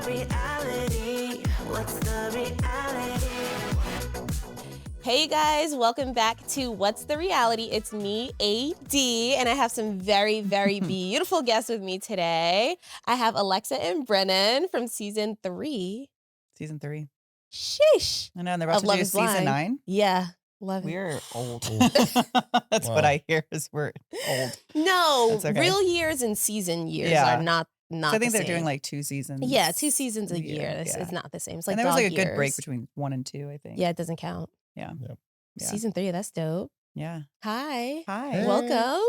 the reality? What's the reality? Hey guys, welcome back to What's the Reality? It's me, AD, and I have some very, very beautiful guests with me today. I have Alexa and Brennon from season 3. Season 3. Sheesh. I know, and they're about Of to Love do is season Blind. 9. Yeah, love it. We're old. That's Wow. what I hear is we're old. No, That's okay. real years and season years Yeah. are not So the I think they're same. doing like 2 seasons. Yeah, 2 seasons a year. It's Yeah. not the same. It's like And there was like a dog good break years. between 1 and 2, I think. Yeah, it doesn't count. Yeah. Yep. Yeah. Season 3, that's dope. Yeah. Hi. Hi. Hey. Welcome.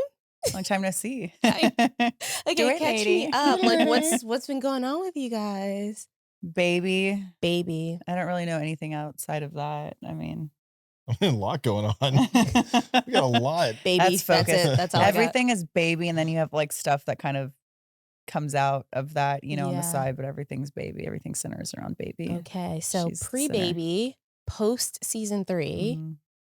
Long time no see. Hi. Do Okay, it, catch lady. me up. Like, what's been going on with you guys? Baby. Baby. I don't really know anything outside of that. I mean, I mean, a lot going on. We got a lot. Baby. That's focus. it. That's all I got. everything is baby, and then you have like stuff that kind of comes out of that, you know, on Yeah. the side, but everything's baby. Everything centers around baby. Okay, so She's the pre-baby, post season 3.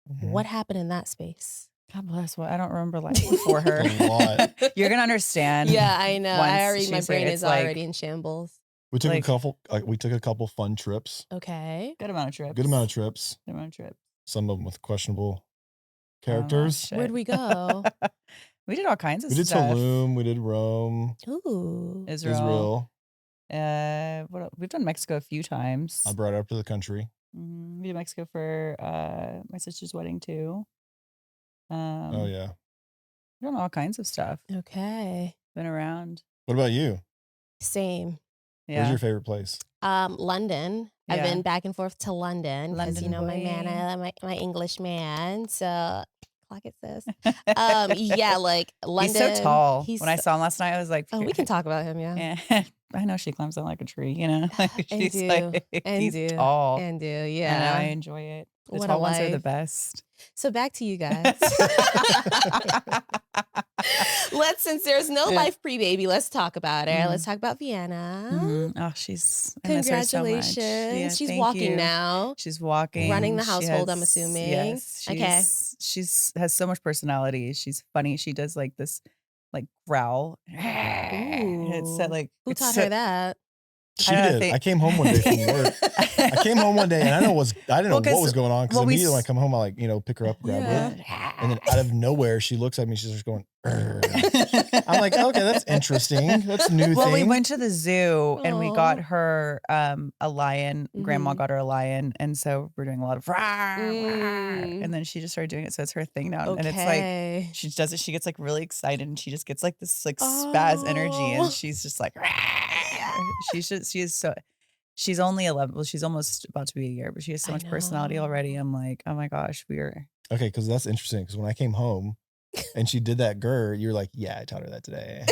Mhm. What happened in that space? God bless. What I don't remember life before her. A lot. You're gonna understand. Yeah, I know. once My she's brain here. is It's like already in shambles. We took Like- a couple. We took a couple fun trips. Okay. good amount of trips. Good amount of trips. Good amount of trips. Some of them with questionable characters. shit. Where'd we go? We did all kinds of We did stuff. Tulum. We did Rome. Ooh. Israel. Israel. We've done Mexico a few times. I brought her up to the country. We did Mexico for my sister's wedding too. Oh yeah. We've done all kinds of stuff. Okay. Been around. What about you? Same. Yeah. Where's your favorite place? London. I've Yeah. been back and forth to London because London you know my boy. man, my English man. So clock it, sis. Yeah, like London. He's so tall. He's When I so- saw him last night, I was like, Oh, we can talk about him, yeah. Yeah. I know she climbs down like a tree, you know? Like, And she's do, like, and he's do, tall. and do, I know, yeah. I enjoy it. The What a tall ones are the life. best. So back to you guys. Since there's no Yeah. life pre-baby, let's talk about her. Mhm. Let's talk about Vienna. Oh, I miss her so much. Congratulations. Yeah, She's thank walking you. now. She's walking. Running the She household, I'm assuming. Yes. Okay. She's has so much personality. She's funny. She does like this like growl. It's so, Ooh. like Who it's taught so- her that? She don't know, did. they- I came home one day from work. I came home one day and I didn't know Well, what 'cause- was going on because well, we immediately when I s- come home, I pick her up, grab her, and then out of nowhere she looks at me. She's just going. "Urgh." I'm like, okay, that's interesting. That's a new Well, thing. we went to the zoo and we got Aw. her a lion. Grandma Mhm. got her a lion, and so we're doing a lot of Mm. and then she just started doing it. So it's her thing now, and it's like Okay. she does it. She gets like really excited, and she just gets like this like spaz energy, Oh. and she's just like she's only 11. Well, she's almost about to be a year, but she has so I much personality know. already. I'm like, oh my gosh, we're Okay, because that's interesting. Because when I came home and she did that grr, you're like, yeah, I taught her that today.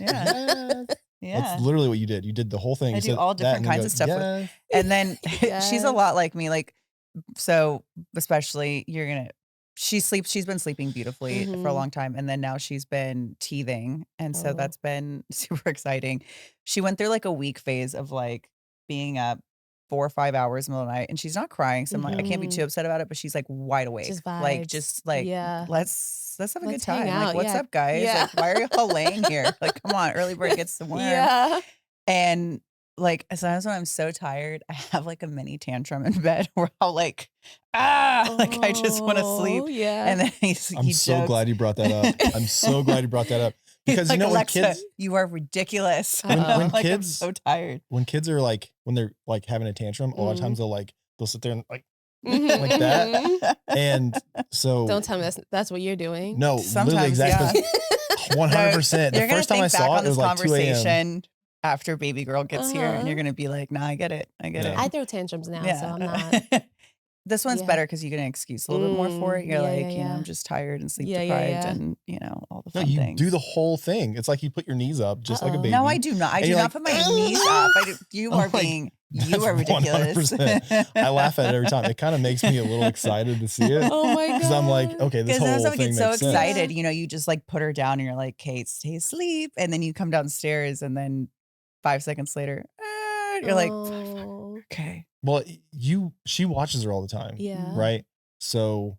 yeah, yeah. That's literally what you did. You did the whole thing. I You do said all that different and you kinds go, of stuff with- "Yeah." And then she's a Yes. lot like me. Like, so especially she's been sleeping beautifully for a Mhm. long time. And then now she's been teething. And so Oh. that's been super exciting. She went through like a week phase of like being up 4 or 5 hours in the middle of the night, and she's not crying. So I'm like, I can't be Mhm. too upset about it, but she's like wide awake. Just Like, vibes. just like, Yeah. let's have a good Let's hang time. out, Like, what's yeah. up, guys? Yeah. Like, why are y'all laying here? Like, come on, early bird gets the worm. Yeah. And like sometimes when I'm so tired, I have like a mini tantrum in bed where I'll like, like I just want to sleep. Oh, yeah. And then he I'm so jokes. glad you brought that up. I'm so glad you brought that up. He's Because like, you know Alexa, when kids you are ridiculous. When- I'm when like, I'm kids- so tired. when kids are like when they're like having a tantrum, a lot of Mhm. times they'll sit there and like Mhm, like that. mhm. and so Don't tell me that's what you're doing. no, Sometimes, literally exactly yeah. 100%. The You're gonna first time I think back saw on it, it this was like 2 a.m. conversation after baby girl gets here, and you're gonna be like, nah, I get it. I get Yeah. it. I throw tantrums now, so I'm not. This one's Yeah. better because you get an excuse a little bit more for it. You're Yeah, like, yeah, you know, yeah. I'm just tired and sleep Yeah, deprived, yeah, yeah. and you know all the No, fun you things. do the whole thing. It's like you put your knees up just like a Uh-oh. baby. No, I do not. I And do you're not like, put my knees up. You I'm are like, being. You that's are ridiculous. 100%. I laugh at it every time. It kind of makes me a little excited to see it. Oh my god. Because I'm like, okay, this Because whole sometimes I thing get makes so sense. excited, you know, you just like put her down and you're like, Kate, stay asleep. And then you come downstairs and then 5 seconds later, you're like, Oh. okay. Well, she watches her all the time, Yeah. right? So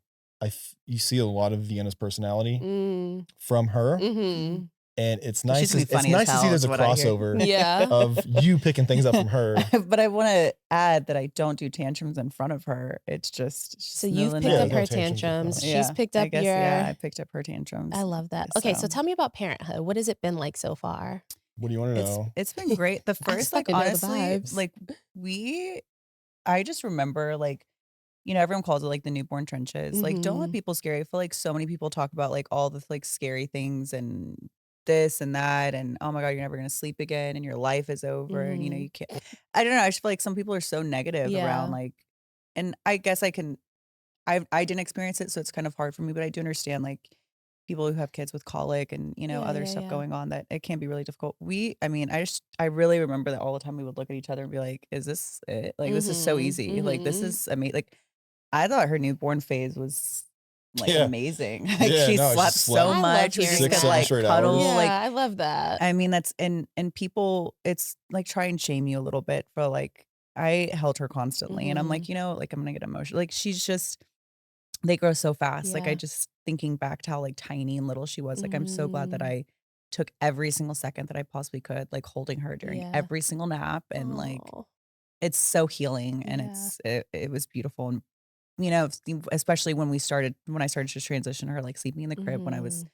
you see a lot of Vienna's personality Mm. from her. Mm-hmm. And it's She nice. can be It's funny as nice to see hell, there's is a what I hear. crossover Yeah. of you picking things up from her. But I want to add that I don't do tantrums in front of her. It's just So you've picked Yeah, up no her tantrums in front. tantrums. Yeah, She's picked I up guess, your. yeah, I picked up her tantrums. I love that. Okay, so tell me about parenthood. What has it been like so far? What do you want to know? It's been great. The I just first, like like, to know the honestly, vibes. like I just remember, like, you know, everyone calls it like the newborn trenches. Like, don't let Mhm. people scare you. I feel like so many people talk about like all the like scary things and this and that, and oh my God, you're never gonna sleep again, and your life is over, and you know, you can't. I don't know. I just feel like some people are so negative Yeah. around like, and I guess I didn't experience it, so it's kind of hard for me, but I do understand like people who have kids with colic and you know Yeah, other yeah, stuff yeah. going on that it can be really difficult. I mean, I really remember that all the time we would look at each other and be like, "Is this it? Like this is so easy. Like this is amazing." Like I thought her newborn phase was like Yeah. amazing. Like Yeah, she no, she slept slept so I love much. We hearing just that. could 6, 7 like straight cuddle. hours. Yeah, Like I love that. I mean, that's and people, it's like try and shame you a little bit for like I held her constantly, and I'm like, you know, like I'm gonna get emotional. Like she's just they grow so fast. Like I Yeah. just thinking back to how like tiny and little she was. Like I'm so glad that I took every single second that I possibly could, like holding her during Yeah. every single nap, and like Aw. it's so healing, and Yeah. it was beautiful. And you know, especially when I started to transition her, like sleeping in the crib when I was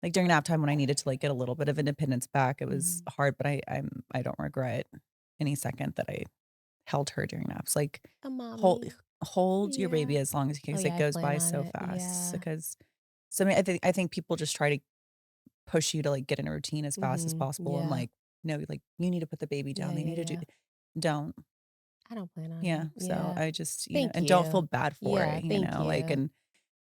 like during nap time when I needed to like get a little bit of independence back. It was hard, but I don't regret any second that I held her during naps. Like A hold mommy. hold your baby Yeah. as long as you can, Oh, 'cause yeah, it I goes plan by on so it. fast. Yeah. Because so I think people just try to push you to like get in a routine as fast as possible, and Yeah. like like you need to put the baby down. Yeah, They yeah, need to do yeah. don't. I don't plan on Yeah. it. So Yeah. I just, Thank and don't feel you. bad for Yeah, it, thank like, you. and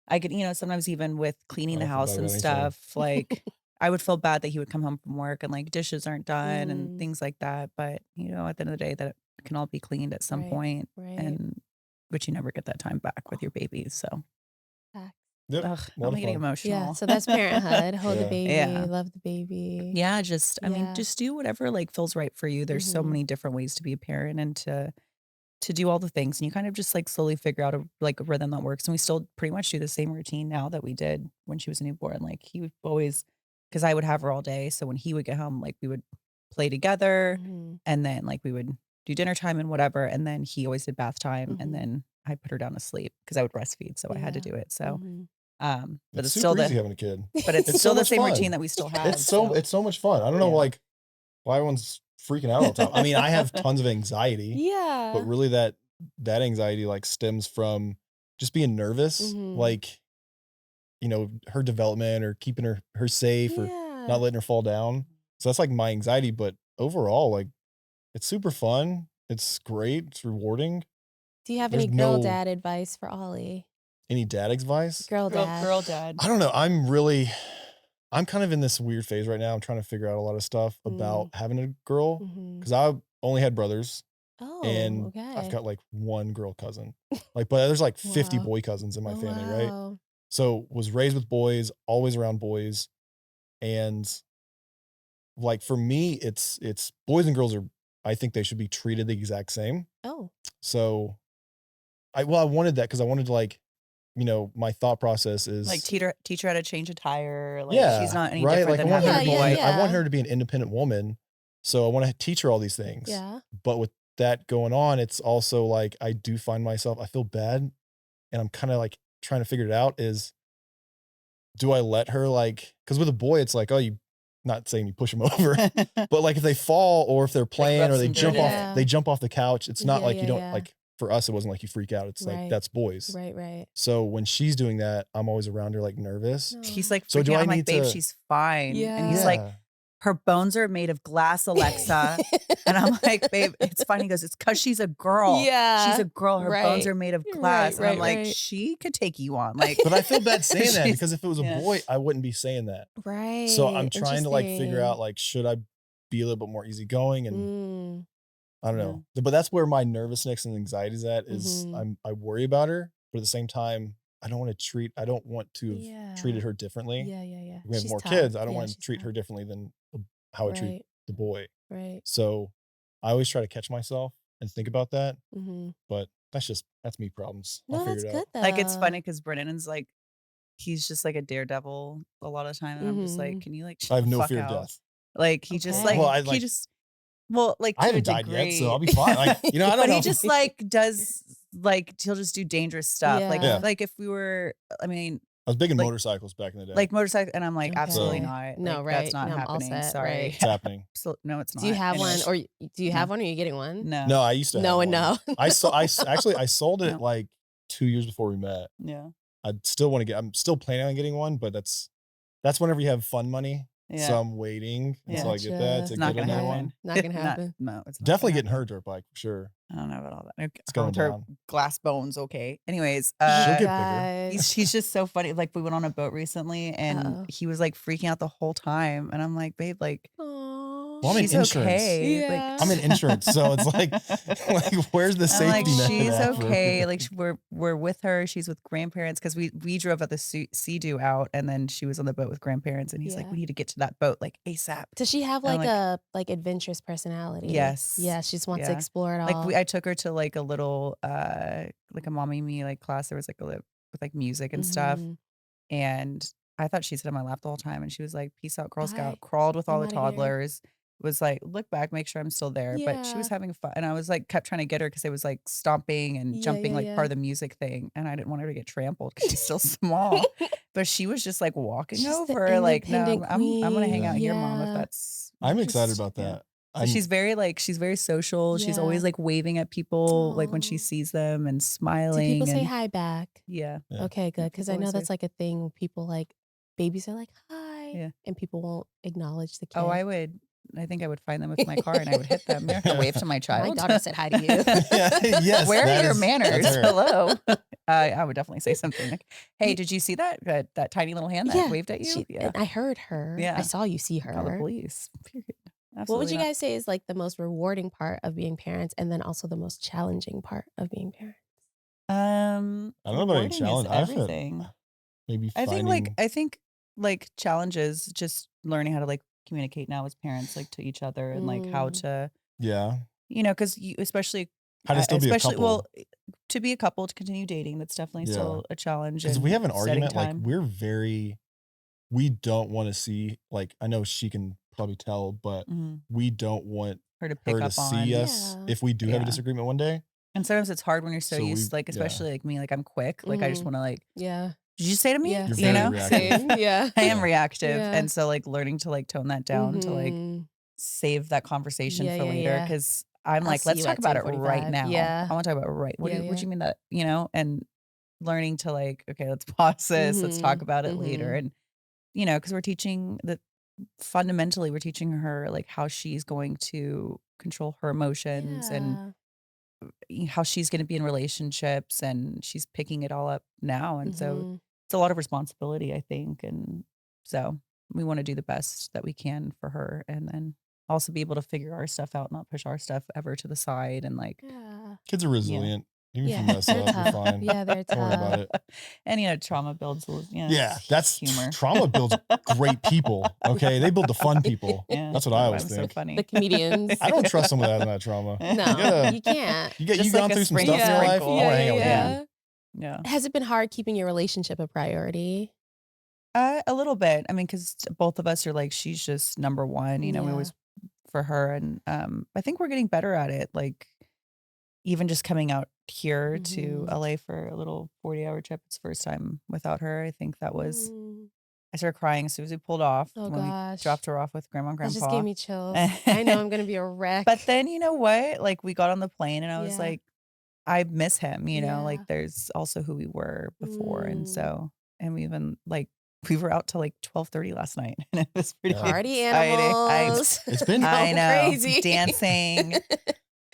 I could, sometimes even with cleaning I the don't feel house bad and about anything. stuff, like I would feel bad that he would come home from work and like dishes aren't done and Mhm. things like that. But, at the end of the day, that it can all be cleaned at some Right, point, right. and but you never get that time back with your babies. So, Facts. Yep. ugh, A lot I'm of getting fun. emotional. Yeah, so that's parenthood. Hold the Yeah. baby, Yeah. love the baby. Yeah, just I mean, Yeah. just do whatever like feels right for you. There's so many different ways to be a parent and to do all the things, and you kind of just like slowly figure out a rhythm that works. And we still pretty much do the same routine now that we did when she was a newborn. Like he would always, because I would have her all day, so when he would get home, like we would play together, and then like we would do dinner time and whatever, and then he always did bath time, and then I put her down to sleep because I would breastfeed, so I had to Yeah. do it. So, but It's it's still super easy the having a kid. but it's It's still so the much same fun. routine that we still have. It's so much fun. I don't know Yeah. like why everyone's freaking out all the time. I mean, I have tons of anxiety, Yeah. but really that anxiety like stems from just being nervous, like her development or keeping her safe or not letting her fall down. So that's like my anxiety, but overall, like it's super fun. It's great. It's rewarding. Do you have There's any girl no- dad advice for Ollie? Any dad advice? Girl dad. girl dad. I don't know. I'm kind of in this weird phase right now. I'm trying to figure out a lot of stuff about having a girl because I only had brothers. Oh, And okay. I've got like one girl cousin, but there's like 50 Wow. boy cousins in my Oh, family, right? wow. So was raised with boys, always around boys. And like for me, it's boys and girls I think they should be treated the exact same. Oh. So I wanted that because I wanted to like, my thought process is Like teach her how to change a tire. Like yeah, she's not any right. different Like than I want her to having be, a boy. Yeah. I want her to be an independent woman. So I want to teach her all these things. Yeah. But with that going on, it's also like I do find myself, I feel bad, and I'm kind of like trying to figure it out is, do I let her like, because with a boy, it's like, oh, you, not saying you push them over, but like if they fall or if they're playing rub or they some jump dirt off, in. they jump off the couch. It's not Yeah, like you yeah, don't yeah. like, for us, it wasn't like you freak out. It's like, Right. that's boys. Right, right. So when she's doing that, I'm always around her like nervous. He's like, So do freaking out. I I'm like, need babe, to- she's fine. And he's Yeah. like, Yeah. her bones are made of glass, Alexa. And I'm like, babe, it's fine. He goes, it's because she's a girl. Yeah. She's a girl. Her bones Right. are made of glass. Right, and I'm right, like, right. she could take you on. Like, But I feel bad saying that She's- because if it was a yeah. boy, I wouldn't be saying that. Right. So I'm trying to like figure Interesting. out like, should I be a little bit more easygoing? And Mm. I don't know. But that's where my nervousness and anxiety is at is I worry about her, but at the same time, I don't want to have treated her differently. Yeah, yeah, yeah. We have She's more tough. kids. I don't Yeah, want to she's treat tough. her differently than how I treat Right, the boy. right. So I always try to catch myself and think about that. Mm-hmm. But that's me problems. No, I'll that's figure it good out. though. like, it's funny because Brennon is like, he's just like a daredevil a lot of time, and I'm just like, can you like I have shut the no fuck fear of out? death. Like he just Okay. like Well, I he like just well like I to a haven't died yet, so I'll degree. be fine. Like, I don't But know. he just like does like he'll just do dangerous stuff. Like Yeah. like if we were, I mean, I was big in like- motorcycles back in the day. like motorcycle, and I'm like, absolutely Okay. not. No, Like, right. that's not No, I'm all happening. set, Sorry. right. it's happening. No, it's not. Do you have Anyways. one, or do you No. have one, or are you getting one? No. No, I used to No have and one. no. I sold it No. like 2 years before we met. Yeah. I'm still planning on getting one, but that's whenever you have fun money. Yeah. So I'm waiting until I get that Gotcha. to Not get gonna another happen. one. Not gonna happen. No, it's not Definitely gonna getting her happen. dirt bike for sure. I don't know about all that. It's going Her down. glass bones, okay. Anyways, She'll get bigger. Guys. he's just so funny. Like we went on a boat recently, and Uh-oh. he was like freaking out the whole time, and I'm like, babe, like Aw. Well, I'm in she's insurance. okay. Yeah. Like I'm in insurance, so it's like where's the I'm safety like, net? she's at for- okay. Like we're with her. She's with grandparents because we drove at the Sea-Doo out, and then she was on the boat with grandparents, and he's like, Yeah. we need to get to that boat like ASAP. Does she have I'm like like- a adventurous personality? Yes. Yeah, she just wants to Yeah. explore it all. Like I took her to like a little like a mommy me like class. There was like with like music and stuff, Mhm. and I thought she sat on my lap the whole time, and she was like, "Peace out, Girl Bye. Scout." Crawled with all I'm the outta here. toddlers. Was like, look back, make sure I'm still there. But she was Yeah. having fun, and I was like, kept trying to get her because it was like stomping and Yeah, jumping, yeah, like yeah. part of the music thing, and I didn't want her to get trampled because she's still small. But she was just like walking She's the over, like, no, independent I'm gonna hang queen. out here, Mom. If Yeah. that's, I'm just- excited about yeah. that. So I'm- she's very social. She's Yeah. always like waving at people, like when she Aw. sees them, and Do smiling. people say and, hi back? Yeah. Yeah. Okay, good. Because I people know always say- that's like a thing. People like babies are like hi, Yeah. and people won't acknowledge the kid. Oh, I would. I think I would find them with my car, and I would hit them. You're not gonna wave to my My child. daughter said hi to you. Yeah, yes, Where that are your is- manners? that's her. Hello. I would definitely say something like, "Hey, did you see that tiny little hand that Yeah, waved at you?" and I heard her. Yeah. I saw you see Call the her. police. Period. What would Absolutely you not. guys say is like the most rewarding part of being parents, and then also the most challenging part of being parents? I don't know about any rewarding is challenge. I feel everything. maybe I finding. think like challenges, just learning how to like communicate now as parents, like to each other, and like how Mm. to, Yeah. because you especially How to still be a especially couple. well to be a couple, to continue dating, that's definitely Yeah. still a challenge. Because and we have an setting argument, like time. we don't want to see, like, I know she can probably tell, but Mhm. we don't want her to pick her to up on. see us Yeah. if we do have a Yeah. disagreement one day. And sometimes it's hard when you're so So used, we- like yeah. especially like me, like I'm quick, like I just Mhm. want to like, Yeah. did you say to me? Yeah. You're You very know, reactive. Same. Yeah. I am reactive, Yeah. and so like learning to like tone that down to like Mhm. save that conversation Yeah, for yeah, later, yeah. because I'm I'll like, see let's you talk at about it right 10:45. now. Yeah. I want to talk about it right. What Yeah, do yeah. you mean that, and learning to like, okay, let's pause this. Let's talk Mhm, about it later. And because we're teaching that fundamentally we're teaching her like how she's going to control her emotions, and how she's going to be in relationships, and she's picking it all up now. And so Mhm. it's a lot of responsibility, I think. And so we want to do the best that we can for her, and then also be able to figure our stuff out, not push our stuff ever to the side. And like, Yeah. Kids are resilient. Even if Yeah. you mess They're up, you're tough. fine. Yeah, they're Don't worry about tough. it. and trauma builds, Yeah, that's humor. trauma builds great people. Okay, they build the fun people. Yeah, That's what I always I'm think. so funny. The comedians. I don't trust someone that has that trauma. No, Yeah. you can't. You Just you've like gone a through some sprinkle, stuff in your life. I sprinkle. want to hang out with you. Yeah. Has it been hard keeping your relationship a priority? A little bit. I mean, because both of us are like, she's just number one, we Yeah. always for her. And I think we're getting better at it. Like, even just coming out here to Mhm. LA for a little 40-hour trip. It's the first time without her. I think that was, Mm. I started crying as soon as we pulled off Oh, when gosh. we dropped her off with grandma and That grandpa. just gave me chills. I know I'm going to be a wreck. But then, you know what? Like, we got on the plane, and I was Yeah. like, I miss him, Yeah. like there's also who we were before. And Mm. so, and we even like, we were out till like 12:30 last night, and it was pretty Party exciting. animals. It's been I know, Crazy. dancing.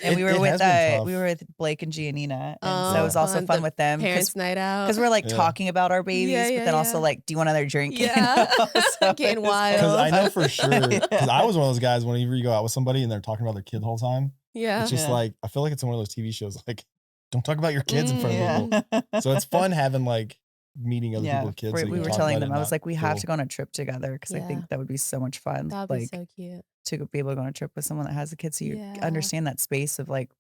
And we It were with has been tough. we were with Blake and Giannina, and so it was Oh, also fun the with them Parents' night out. because we're like Yeah. talking about our babies, Yeah, but then also yeah. like, do you want another drink? Yeah. So Getting it was wild. Because I fun. know for sure. Because I was one of those guys. Whenever you go out with somebody and they're talking about their kid the whole time, Yeah. it's just Yeah. like I feel like it's in one of those TV shows. Like, don't talk about your kids in front of Yeah. people. So it's fun having like meeting other people with kids. so you we can were talk telling about them, it I and was not like, we have feel- to go on a trip together, because I Yeah. think that would be so much fun. That'd be Like, so cute. to be able to go on a trip with someone that has a kid, so you Yeah. understand that space of like,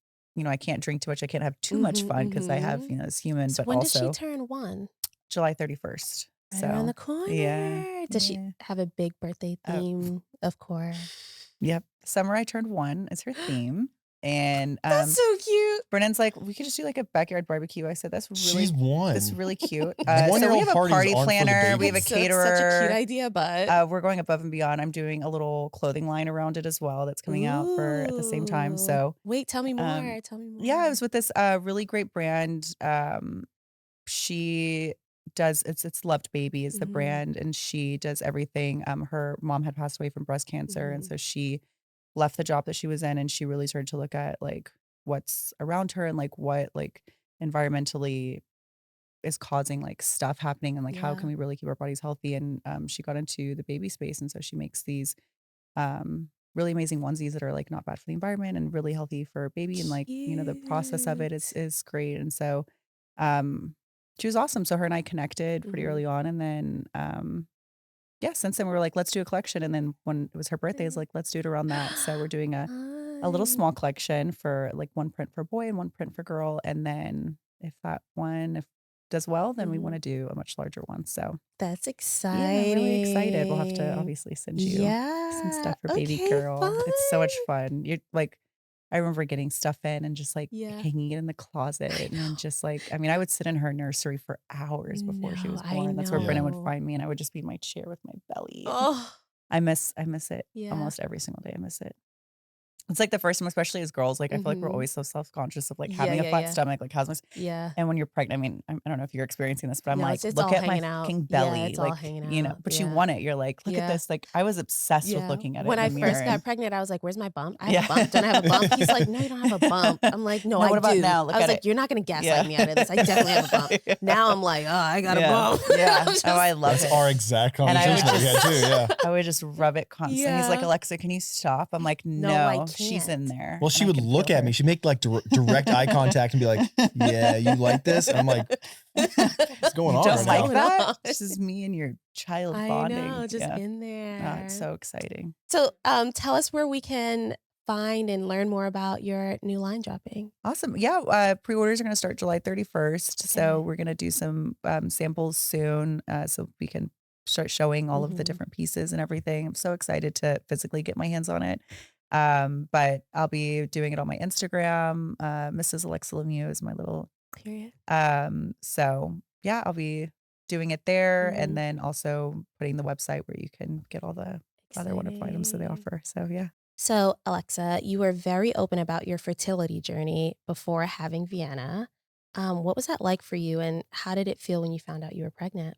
I can't drink too much, I can't have too much Mhm, fun, because I have mhm. this human, So but when also does she turn 1? July 31st. Right around the So yeah, corner. Does she yeah. have a big birthday Uh, theme? Of course. yep. Summer I turned 1 is her theme. And That's so cute. Brennan's like, we could just do like a backyard barbecue. I said, that's She's really cute. So we 1-year-old have a parties party aren't for the planner. We have a babies. Such a cute caterer. idea, but We're going above and beyond. I'm doing a little clothing line around it as well that's coming out for at the same time. Ooh. So Wait, tell me um, more. Tell me more. yeah, I was with this really great brand. She does it's Loved Baby is the Mhm. brand, and she does everything. Her mom had passed away from breast cancer, and Mhm. so she left the job that she was in, and she really started to look at like what's around her and like what like environmentally is causing like stuff happening, and like how can Yeah. we really keep our bodies healthy. And she got into the baby space, and so she makes these really amazing onesies that are like not bad for the environment and really healthy for a baby, and like the process of it Cute. is great. And so um she was awesome. So her and I connected pretty Mhm. early on, and then yeah, since then we were like, let's do a collection. And then when it was her birthday, it's like, let's do it around that. So we're doing a little small Fun. collection for like one print for boy and one print for girl. And then if does well, then we want Mhm. to do a much larger one. So That's yeah, I'm really excited. We'll have to exciting. obviously send you some Yeah. stuff for baby Okay, girl. fun. It's so much fun. You're like, I remember getting stuff in and just like Yeah. hanging it in the closet, I and then know. just like, I mean, I would sit in her nursery for hours before she No, was I born. That's where Brennan would know. find me, and I would just be in my chair with my belly. And Oh, I miss it yeah. almost every single day. I miss it. It's like the first time, especially as girls, like I feel like we're Mhm. always so self-conscious of like Yeah, having a yeah, flat yeah. stomach, like how's my Yeah. and when you're pregnant, I mean, I don't know if you're experiencing this, but I'm No, like, it's look all at my hanging out. fucking Yeah, belly, it's all like, hanging out. but you Yeah. want it. You're like, look at Yeah. this. Like I was obsessed with Yeah. looking at it When in I the mirror. first got And pregnant, I was like, "Where's my bump? I have yeah. a bump. Don't I have a bump?" He's like, "No, you don't have a bump." I'm like, "No, No, I what about do." now? Look I was at like, it. "You're not gonna gaslight Yeah. me out of this. I definitely have a bump." Yeah. Now I'm like, "Oh, I got a Yeah. bump." Yeah. I'm just, Oh, I love That's it. our exact And I would conversation that we had too. Yeah. I would just rub it constantly. He's like, yeah. Alexa, can you stop? I'm like, No, I no, she's in can't. there. Well, and she I would can look feel at me. her. She'd make like direct eye contact and be like, "Yeah, you like this?" And I'm like, "What's going You on don't right like now?" that? on? This is me and your child I bonding. know, just Yeah. in Oh, it's there. so exciting. So, tell us where we can find and learn more about your new line dropping. Awesome. Yeah. Pre-orders are going to start July 31st. So Okay. we're going to do some samples soon so we can start showing all of the Mhm. different pieces and everything. I'm so excited to physically get my hands on it. But I'll be doing it on my Instagram. Mrs. Alexa Lemieux is my little, Period. so yeah, I'll be doing it there, Mhm. and then also putting the website where you can get all the other wonderful items that they Exciting. offer. So yeah. So, Alexa, you were very open about your fertility journey before having Vienna. What was that like for you, and how did it feel when you found out you were pregnant?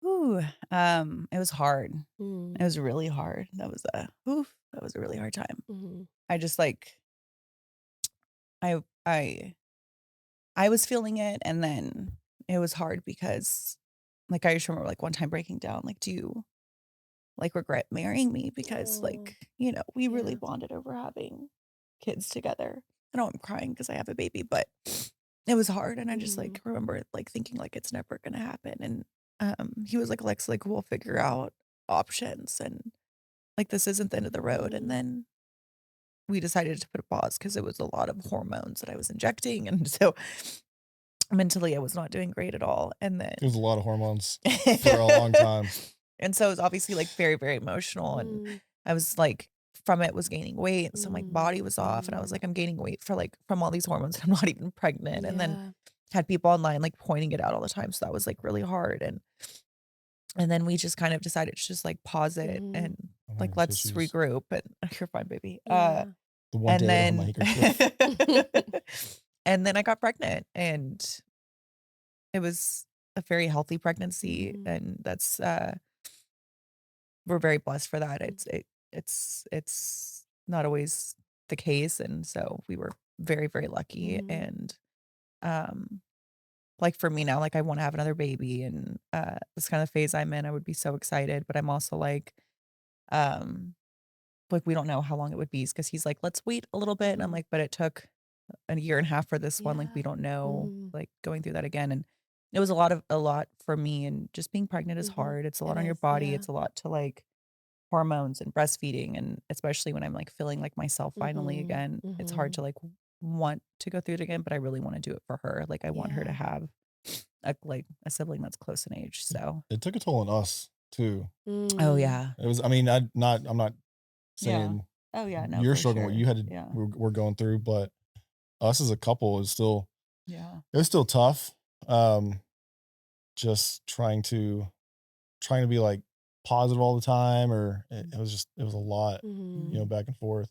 Ooh, it was hard. Mm. It was really hard. That was a really hard time. Mhm. I just like I I I was feeling it, and then it was hard because like I just remember like one time breaking down, like, do you like regret marrying me? Because Oh, like, we really yeah. bonded over having kids together. I know I'm crying because I have a baby, but it was hard. And I just Mhm. like remember like thinking like it's never gonna happen. And he was like, Alexa, like we'll figure out options, and like this isn't the end of the road. And Mhm. then we decided to put a pause because it was a lot of hormones that I was injecting. And so mentally I was not doing great at all. And then It was a lot of hormones for a long time. and so it was obviously like very, very emotional. And Mm. I was like from it was gaining weight. And so my Mm. body was off. And I was like, I'm gaining weight for like from all these hormones. I'm not even pregnant. And then Yeah. had people online like pointing it out all the time. So that was like really hard. And then we just kind of decided to just like pause it Mhm. and Oh, like my let's tissues. regroup. And you're fine, baby. Yeah. The one And day I don't have my handkerchief. then and then I got pregnant, and it was a very healthy pregnancy, Mhm. and that's we're very blessed for that. Mhm. It's not always the case, and so we were very, very lucky. Mhm. And um like for me now, like I want to have another baby, and this kind of phase I'm in, I would be so excited, but I'm also um like we don't know how long it would be because he's like, let's wait a little bit. And I'm Mhm. like, but it took a year and a half for this one. Like we Yeah. don't know, Mhm. like going through that again. And it was a lot for me. And just being pregnant is Mhm. hard. It's a It lot on your is, body. yeah. It's a lot to like hormones and breastfeeding. And especially when I'm like feeling like myself finally Mhm. again, it's hard Mhm. to like want to go through it again, but I really want to do it for her. Like I want her to Yeah. have a sibling that's close in age. So It took a toll on us too. oh yeah. It was, I mean, I'm not Yeah. saying Oh yeah, no, you're for struggling what sure. you had to, Yeah. we're going through, but us as a couple is still, Yeah. it was still tough. Just trying to be like positive all the time, or it was a lot, you know, back and forth.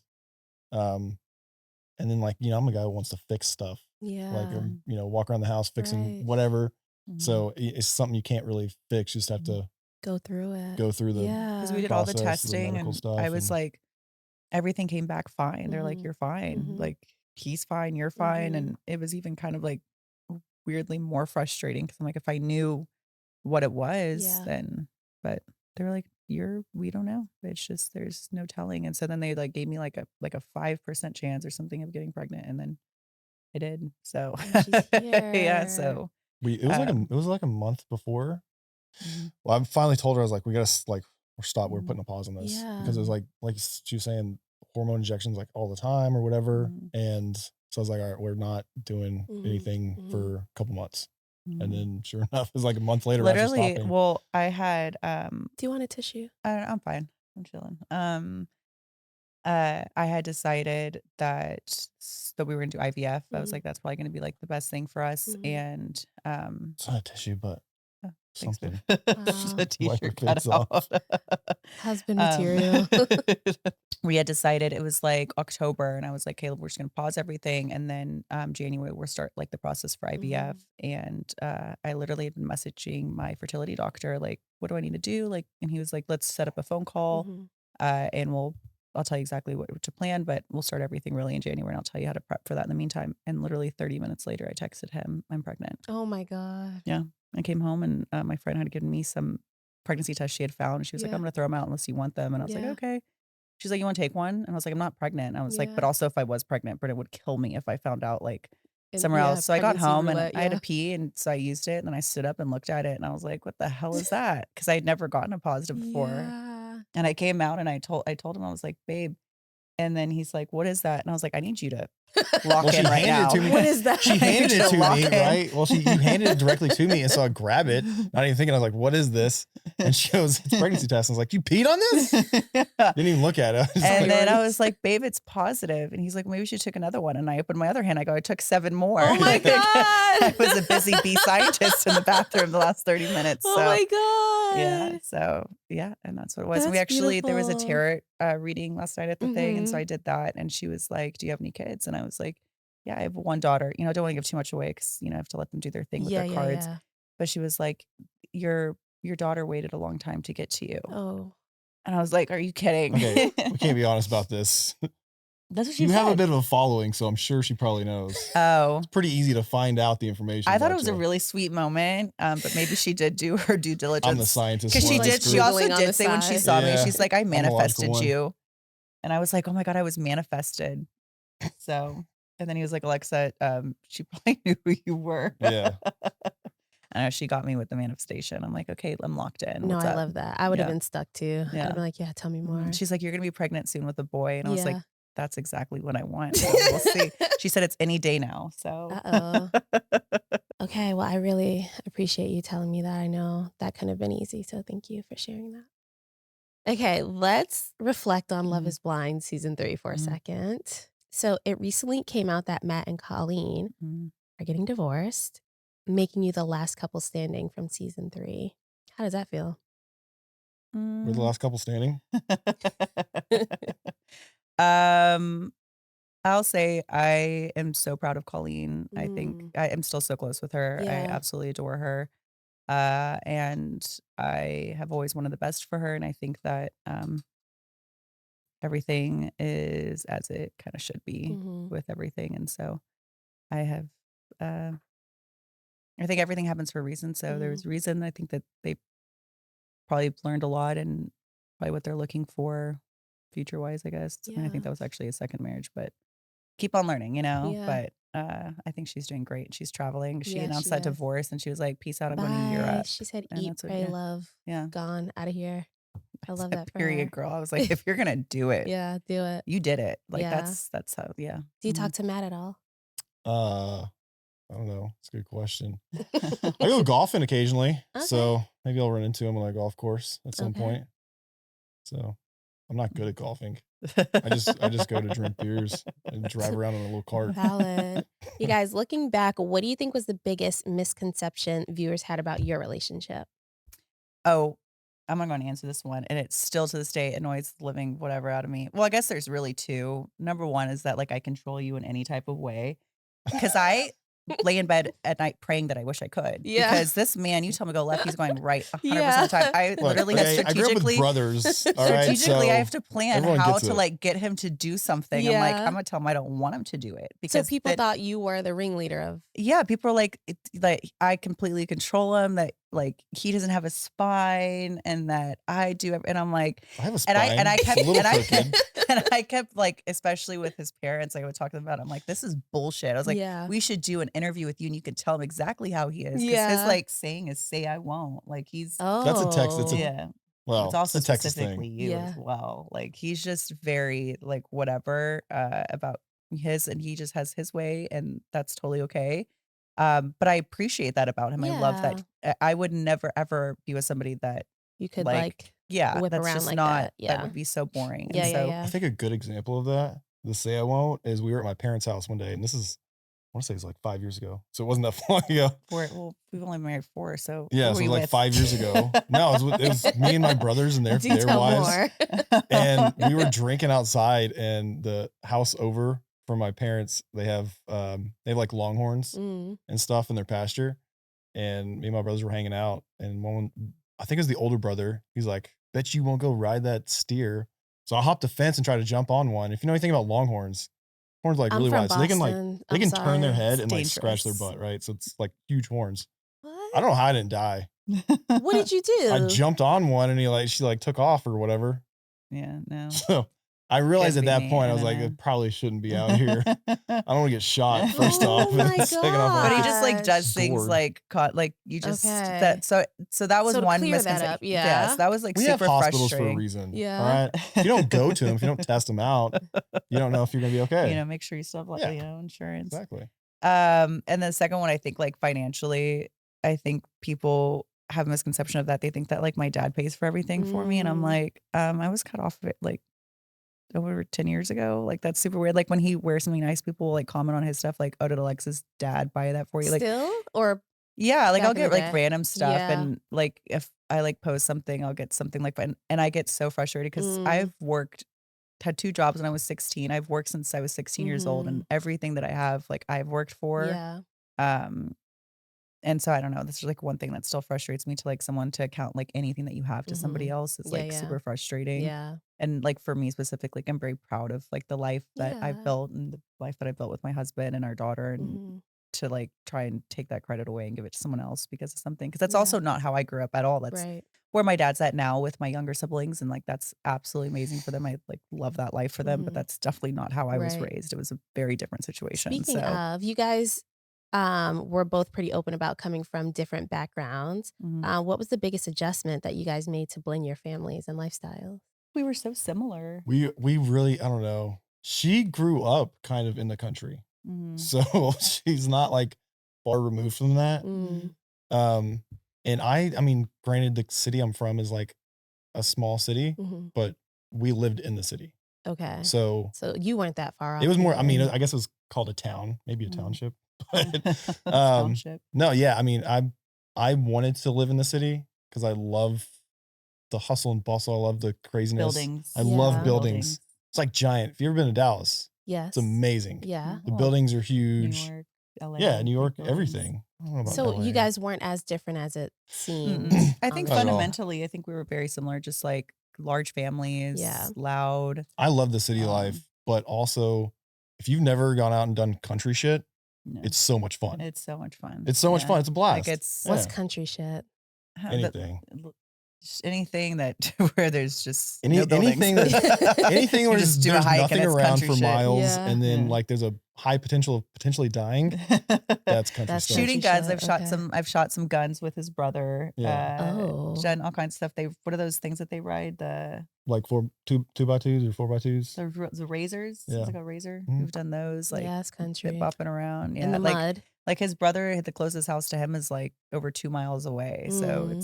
And then like, you know, I'm a guy who wants to fix stuff. Like, Yeah. you know, walk around the house fixing Right. whatever. Mhm. So it's something you can't really fix. You just have to Go through it. go through the Yeah. Because we did all the process, the testing, medical and stuff, I was and like, everything came back fine. They're like, Mhm. you're fine. Mhm. Like, he's fine, you're fine. Mhm. And it was even kind of like weirdly more frustrating because I'm like, if I knew what it was, Yeah. then, but they were like, we don't know. It's just, there's no telling. And so then they like gave me like a 5% chance or something of getting pregnant. And then I did. So And she's yeah. here. So it was like a month before. mhm. Well, I finally told her, I was like, we gotta like, we're putting a pause on this, Yeah. because it was like she was saying, hormone injections like all the time or whatever. Mhm. And so I was like, all right, we're not doing anything for a couple months. And Mhm. then sure enough, it was like a month later after Literally, stopping. well, I had Do you want a tissue? I'm fine. I'm chilling. I had decided that we were gonna do IVF. I was like, that's probably gonna be like the best thing for us. And It's not a tissue, but thanks, babe. something. Just a Wipe your t-shirt face cut off. out. Husband material. We had decided it was like October, and I was like, Caleb, we're just gonna pause everything, and then January we'll start like the process for IVF. And I literally had been messaging my fertility doctor, like, what do I need to do? Like, and he was like, let's set up a phone call, and I'll tell you exactly what to plan, but we'll start everything really in January, and I'll tell you how to prep for that in the meantime. And literally 30 minutes later, I texted him, I'm pregnant. Oh my God. Yeah. I came home, and my friend had given me some pregnancy tests she had found. And she was like, I'm going to throw them out unless you want them. And I was like, okay. She's like, you want to take one? And I was like, I'm not pregnant. And I was like, but also if I was pregnant, Brennan would kill me if I found out like somewhere else. So I got home and I had to pee. And so I used it, and then I stood up and looked at it, and I was like, what the hell is that? Because I had never gotten a positive before. And I came out and I told him, I was like, babe. And then he's like, what is that? And I was like, I need you to lock in right now. What is that? She handed it to me, right? Well, you handed it directly to me, and so I grab it, not even thinking. I was like, what is this? And she goes, it's a pregnancy test. And I was like, you peed on this? Didn't even look at it. And then I was like, babe, it's positive. And he's like, maybe we should take another one. And I opened my other hand. I go, I took 7 more. Oh my God. I was a busy bee scientist in the bathroom the last 30 minutes. Oh my God. Yeah. So yeah. And that's what it was. And we actually, there was a tarot reading last night at the thing. And so I did that. And she was like, do you have any kids? And I was like, yeah, I have one daughter. You know, I don't want to give too much away because, you know, I have to let them do their thing with their cards. But she was like, your daughter waited a long time to get to you. Oh. And I was like, are you kidding? Okay, we can't be honest about this. That's what she said. You have a bit of a following, so I'm sure she probably knows. Oh. It's pretty easy to find out the information. I thought it was a really sweet moment, but maybe she did do her due diligence. I'm the scientist. Because she also did say when she saw me, she's like, I manifested you. And I was like, oh my God, I was manifested. So, and then he was like, Alexa, she probably knew who you were. Yeah. I know she got me with the manifestation. I'm like, okay, I'm locked in. No, I love that. I would have been stuck too. Yeah. I'd be like, yeah, tell me more. She's like, you're going to be pregnant soon with a boy. And I was like, that's exactly what I want. So we'll see. She said it's any day now. So. Okay. Well, I really appreciate you telling me that. I know that couldn't have been easy. So thank you for sharing that. Okay. Let's reflect on Love is Blind season 3 for a second. So it recently came out that Matt and Colleen are getting divorced, making you the last couple standing from season 3. How does that feel? We're the last couple standing. I'll say I am so proud of Colleen. I think I am still so close with her. I absolutely adore her. And I have always wanted the best for her. And I think that everything is as it kind of should be with everything. And so I have, I think everything happens for a reason. So there's a reason. I think that they probably learned a lot and probably what they're looking for future wise, I guess. I mean, I think that was actually a second marriage, but keep on learning, you know, but I think she's doing great. She's traveling. She announced that divorce and she was like, peace out. I'm going to Europe. She said, and eat, pray, love. Yeah. Gone out of here. I love that for period, her. girl. I was like, if you're going to do it. Yeah, do it. You did it. Like that's how, Do you talk to Matt at all? I don't know. It's a good question. I go golfing occasionally, so maybe I'll run into him on a golf course at some point. So I'm not good at golfing. I just go to drink beers and drive around in a little cart. Valid. You guys, looking back, what do you think was the biggest misconception viewers had about your relationship? Oh, I'm not going to answer this one, and it's still to this day annoys the living whatever out of me. Well, I guess there's really two. Number one is that like I control you in any type of way, because I lay in bed at night praying that I wish I could. Yeah. Because this man, you tell me go left, he's going right 100% Yeah. of the time. I literally have I grew up with strategically, brothers. All right, strategically, so I have to plan everyone how gets to it. like get him to do something. I'm like, Yeah. I'm gonna tell him I don't want him to do it So because people then- thought you were the ringleader of. yeah, people are like I completely control him, that like he doesn't have a spine and that I do, and I'm like, I have a spine. and I It's kept a little and I crooked. kept, and I kept like, especially with his parents, like I would talk to them about it, I'm like, this is bullshit. I was like, Yeah. we should do an interview with you and you can tell him exactly how he is. Because Yeah. his like saying is say I won't. Like he's That's a text. It's a yeah. well, It's also it's a Texas specifically thing. you Yeah. as well. Like he's just very like whatever about his, and he just has his way, and that's totally okay. But I appreciate that about him. I love that. I would never ever be with somebody that You could like, yeah, whip that's around just like not that. Yeah. would be so boring. Yeah, And yeah, so yeah. I think a good example of that, the say I won't, is we were at my parents' house one day, and this is, I want to say it was like 5 years ago, so it wasn't that long ago. well, we've only been married 4, so Yeah, who so were it you was like with? 5 years ago. No, it was me and my brothers and their Do wives, tell more. and we were drinking outside. And the house over from my parents, they have like longhorns Mm. and stuff in their pasture. And me and my brothers were hanging out, and one, I think it was the older brother, he's like, "Bet you won't go ride that steer." So I hopped the fence and tried to jump on one. If you know anything about longhorns, horns like I'm really from wide, so they can Boston. they I'm can turn their sorry. head It's and like scratch their dangerous. butt, right? So it's like huge horns. I What? don't know how I didn't die. What did you do? I jumped on one, and she like took off or whatever. Yeah, no. So I realized at Couldn't be that me, point, I I was don't like, know. it probably shouldn't be out here. I don't want to get shot first Oh off. my and second off, But he gosh. just like does things Scored. like caught like you just Okay. that so that was So to one clear that misconception. up, Yes, yeah. that was like we have super hospitals for a frustrating. reason. Yeah. All right. If you don't go to them, if you don't test them out, you don't know if you're gonna be okay. You know, make sure you still have like, Yeah. you know, insurance. Exactly. And then the second one, I think like financially, I think people have a misconception of that. They think that like my dad pays for everything for me. And I'm Mm. like, I was cut off of it like over 10 years ago. Like that's super weird. Like when he wears something nice, people will like comment on his stuff like, oh, did Alexa's dad buy that for you? Like, Still? Or yeah, like back I'll in get the like day? random stuff. Yeah. And like if I like post something, I'll get something like, and I get so frustrated because Mm. I've had 2 jobs when I was 16. I've worked since I was 16 years old, and everything that I have, like I've worked for. yeah. And so I don't know. This is like one thing that still frustrates me, to like someone to account like anything that you have to somebody else is Yeah, like yeah. super frustrating. Yeah. And like for me specifically, like, I'm very proud of like the life that Yeah. I've built and the life that I've built with my husband and our daughter, and Mhm. to like try and take that credit away and give it to someone else because of something. Because that's Yeah. also not how I grew up at all. That's Right. where my dad's at now with my younger siblings, and like that's absolutely amazing for them. I like love that life for them, but Mhm. that's definitely not how I was Right. raised. It was a very different situation. Speaking so of, you guys were both pretty open about coming from different backgrounds. mhm. What was the biggest adjustment that you guys made to blend your families and lifestyles? We were so similar. We really, I don't know. She grew up kind of in the country, Mhm. so she's not like far removed from that. Mm. And I mean, granted, the city I'm from is like a small city, Mhm. but we lived in the city, Okay. so So you weren't that far off. it was more. I mean, either. I guess it was called a town, maybe a Mhm. township, but Township. no, yeah. I mean, I wanted to live in the city because I love the hustle and bustle. I love the craziness. Buildings. I Yeah. love buildings. It's like giant. If you ever been to Dallas, Yes. it's amazing. Yeah. The Well, buildings are New huge. York, LA. Yeah, New big York, buildings. everything. I don't know about So LA. you guys weren't as different as it seemed. I on think the Not at all. show. fundamentally, I think we were very similar, just like large families, Yeah. loud. I love the city life, but also if you've never gone out and done country shit, No, it's so much fun. it's so much fun. It's so much Yeah. fun. It's a blast. Like it's What's Yeah. country shit? the- Anything. anything that where there's just no anything buildings. anything where just do a there's hike nothing and it's around country for shit. miles, Yeah. and then Yeah. like there's a high potential of potentially dying. That's country That's stuff. Shooting Country guns. shit, okay. I've shot some guns with his brother. Yeah. Oh. Done all kinds of stuff. What are those things that they ride? Like 2x2s or 4x2s. The razors. Yeah. It's like a razor. Mhm. We've done those. Like Yeah, it's country. bopping around. Yeah. In the like mud. like his brother, the closest house to him is like over 2 miles away. So Mm.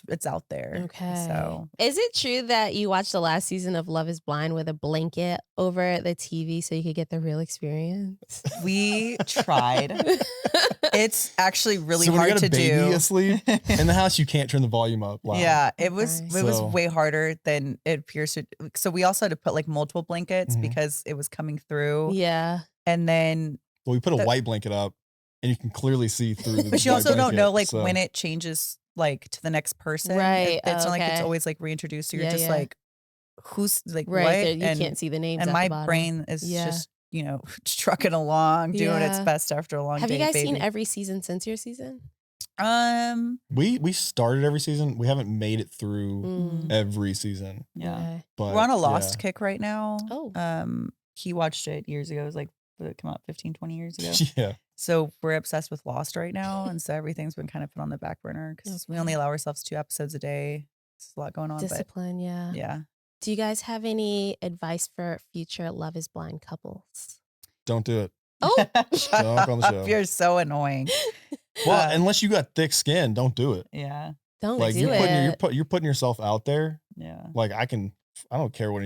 it's out there. Okay. So Is it true that you watched the last season of Love is Blind with a blanket over the TV so you could get the real experience? we tried. It's actually really So when hard you got to a baby do. asleep in the house, you can't turn the volume up loud. Yeah, it was Okay. it was So- way harder than it appears to. So we also had to put like multiple blankets Mhm. because it was coming through. Yeah. And then, Well, we put a The- white blanket up, and you can clearly see through the but you white also don't blanket, know like so- when it changes like to the next person. Right, It's not like it's okay. always like reintroduced. So you're Yeah, just yeah. like, who's like Right. what? There, you and can't see the names and at my the bottom. brain is Yeah. just trucking along, doing its Yeah. best after a long Have day. you guys baby. seen every season since your season? We started every season. We haven't made it through Mm. every season, Yeah. Okay. but We're on a Lost yeah. kick right now. Oh. He watched it years ago. It was like, did it come out 15, 20 years ago? Yeah. So we're obsessed with Lost right now. And so everything's been kind of put on the back burner because we only Okay. allow ourselves 2 episodes a day. There's a lot going on. Discipline, yeah. But yeah. Do you guys have any advice for future Love is Blind couples? Don't do it. Oh, Shut Talk on the up. show. You're so annoying. Well, Uh, unless you got thick skin, don't do it. Yeah. don't Like do you're it. you're putting yourself out there. Yeah. Like I don't care what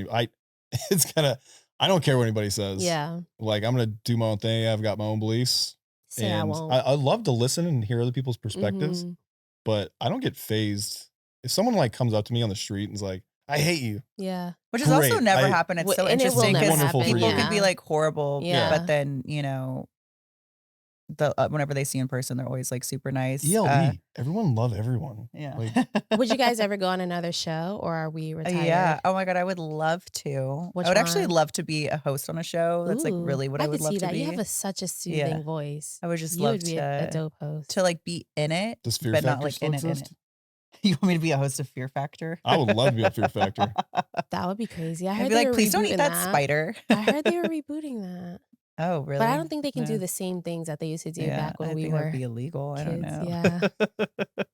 I don't care what anybody says. Yeah. Like I'm gonna do my own thing. I've got my own beliefs. Say I and won't. I love to listen and hear other people's perspectives, Mhm. but I don't get phased. If someone like comes up to me on the street and is like, I hate you. Yeah. Which has also Great. never I- happened. It's Well, so and it will interesting never because Wonderful for people you. can be like horrible, Yeah. but then, whenever they see you in person, they're always like super nice. ELE. Everyone love everyone. Yeah. Like, Would you guys ever go on another show, or are we retired? Yeah. Oh my God, I would love to. Which I would actually one? love to be a host on a show. That's like Ooh, really what I would could love see to that. be. You have such a soothing voice. I would just You love would be a to dope host. like be in it, does Fear but Factor not like still in it. exist? You want me to be a host of Fear Factor? I would love to be on Fear Factor. That would be crazy. I I'd heard be they like, were please don't eat rebooting that spider. I heard they were rebooting that. Oh, really? But I don't think they can Yeah. do the same things that they used to do Yeah, back when I we think were that'd be illegal. I don't kids. know. Yeah.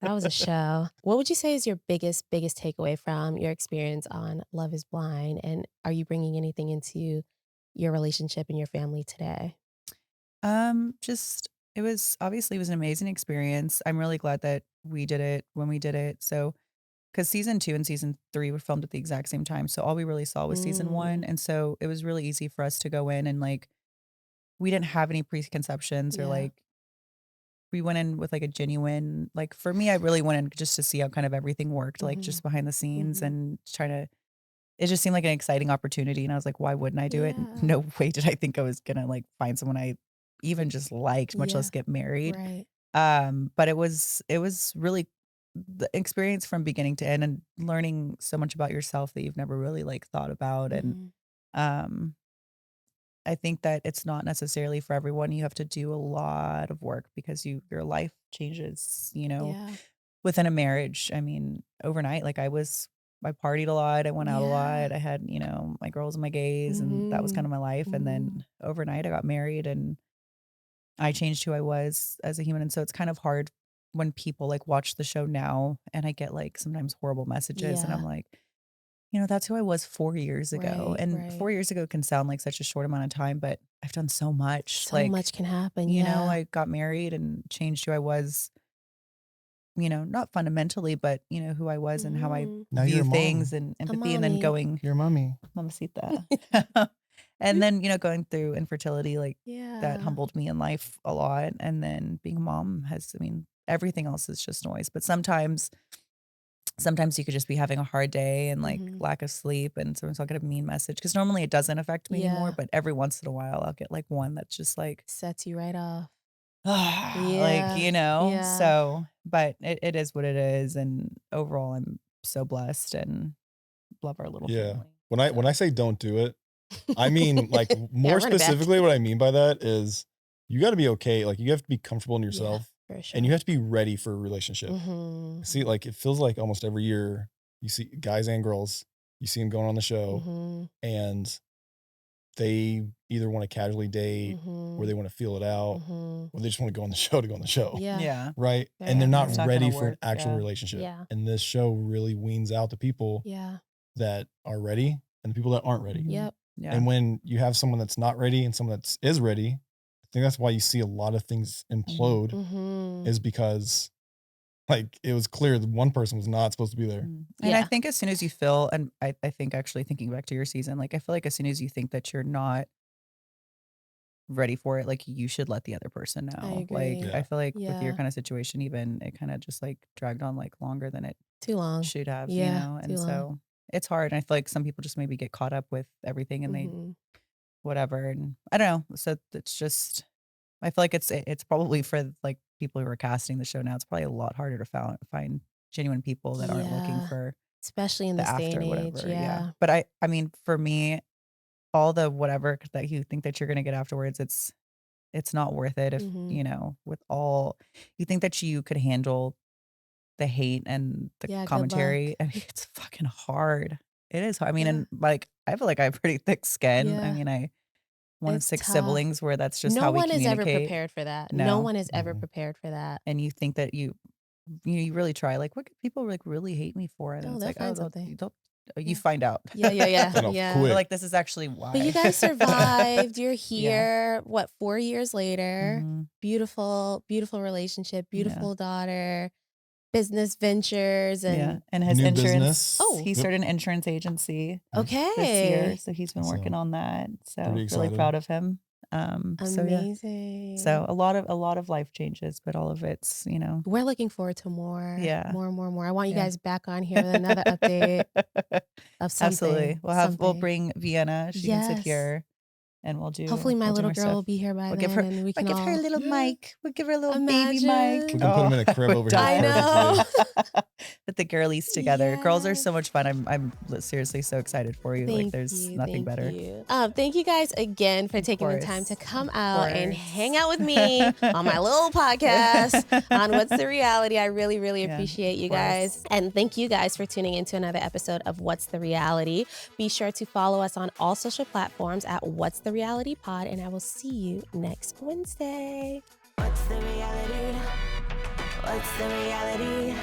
That was a show. What would you say is your biggest takeaway from your experience on Love is Blind? And are you bringing anything into your relationship and your family today? Just it was an amazing experience. I'm really glad that we did it when we did it. So, because season 2 and season 3 were filmed at the exact same time, so all we really saw was season 1, and so it was really easy for us to go in and like we didn't have any preconceptions or Yeah. like we went in with like a genuine like for me, I really went in just to see how kind of everything worked, like just behind the scenes Mhm. and try to. It just seemed like an exciting opportunity, and I was like, why wouldn't I do it? Yeah. No way did I think I was gonna like find someone I even just liked, much Yeah. less get married. Right. But it was really the experience from beginning to end and learning so much about yourself that you've never really like thought about. And Mhm. I think that it's not necessarily for everyone. You have to do a lot of work because your life changes, Yeah. within a marriage. I mean, overnight, like I partied a lot. I went out a Yeah. lot. I had, my girls and my gays, and that was kind of my life. And Mhm. then overnight I got married and I changed who I was as a human. And so it's kind of hard when people like watch the show now and I get like sometimes horrible messages and I'm Yeah. like, that's who I was 4 years ago. Right, And right. 4 years ago can sound like such a short amount of time, but I've done so much. So like, much can happen. I got married and changed who I was, not fundamentally, but who I was and how I Mhm. Now you're view a mom. things and empathy, and then mommy. going, Your mommy. Mamacita. And then, going through infertility, like Yeah. that humbled me in life a lot. And then being a mom everything else is just noise. But sometimes you could just be having a hard day and like Mhm. lack of sleep, and someone's not get a mean message. Because normally it doesn't affect me anymore, Yeah. but every once in a while I'll get like one that's just like, Sets you right off. like, Yeah. so, but it is what it is. And overall, I'm so blessed and love our little Yeah. family. When I say don't do it, I mean like more run it back. specifically what I mean by that is you got to be okay. Like you have to be comfortable in yourself. For sure. And you have to be ready for a relationship. Mm-hmm. See, like, it feels like almost every year you see guys and girls, you see them going on the show, Mm-hmm. and they either want to casually date, Mm-hmm. or they want to feel it out, Mm-hmm. or they just want to go on the show to go on the show. Yeah. Yeah. Right. Very And they're not It's not ready gonna for an work, actual yeah. relationship. Yeah. And this show really weans out the people Yeah. that are ready and the people that aren't ready. Mhm. Yep. Yeah. And when you have someone that's not ready and someone that is ready, I think that's why you see a lot of things implode, Mm-hmm. is because like it was clear that one person was not supposed to be there. And I Yeah. think as soon as you feel, and I think actually thinking back to your season, like I feel like as soon as you think that you're not ready for it, like you should let the other person know. agree. Like Yeah. I feel like with your Yeah. kind of situation, even it kind of just like dragged on like longer than it Too long. should have, Yeah, you know? too And long. so it's hard. And I feel like some people just maybe get caught up with everything and they Mhm. whatever. And I don't know. So it's just I feel like it's probably for like people who are casting the show now, it's probably a lot harder to find genuine people that aren't looking Yeah. for Especially in the this day after and whatever. age. Yeah. But I mean, for me, all the whatever that you think that you're gonna get afterwards, it's not worth it if Mhm. you know, with all you think that you could handle the hate and the Yeah, good luck. commentary. I mean, it's fucking hard. It is hard. I mean, Yeah. and like I feel like I have pretty thick skin. I Yeah. mean, I one of It's 6 tough. siblings where that's just No how we one is ever communicate. prepared for that. No No. one is ever Mhm. prepared for that. And you think that you really try. Like, what could people like really hate me for? And Oh, it's they'll like, find oh, something. you don't. Yeah. You find out. Yeah, yeah, yeah. Find out Yeah. quick. They're like, this is actually why. But you guys survived. You're Yeah. here. What, 4 years later? Mhm. Beautiful, beautiful relationship, Yeah. beautiful daughter, business ventures, Yeah. and And his New insurance. business. Oh. He Yep. started an insurance agency okay. this year. So he's been So, working on that. So pretty really excited. proud of him. So yeah. Amazing. So a lot of life changes, but all of it's, you know. We're looking forward to more. Yeah. More. I want you Yeah. guys back on here with another update of something. Absolutely. We'll something. bring Vienna. She can sit Yes. here and we'll do Hopefully my we'll do little more girl stuff. will be here by We'll then, give her and we can give her a all. little Yeah. mic. We'll give her a little baby mic. Imagine. We can put 'em in a crib we're over here I done. know. Put the girlies together. Girls are so Yes. much fun. I'm seriously so excited for you. Like Thank there's you, nothing thank better. you. Thank you guys again for Of taking the time to course. come Of out and course. hang out with me on my little podcast on What's the Reality. I really, really Yeah, appreciate you of course. guys. And thank you guys for tuning into another episode of What's the Reality. Be sure to follow us on all social platforms at What's the Reality Pod, and I will see you next Wednesday. What's the reality? What's the reality?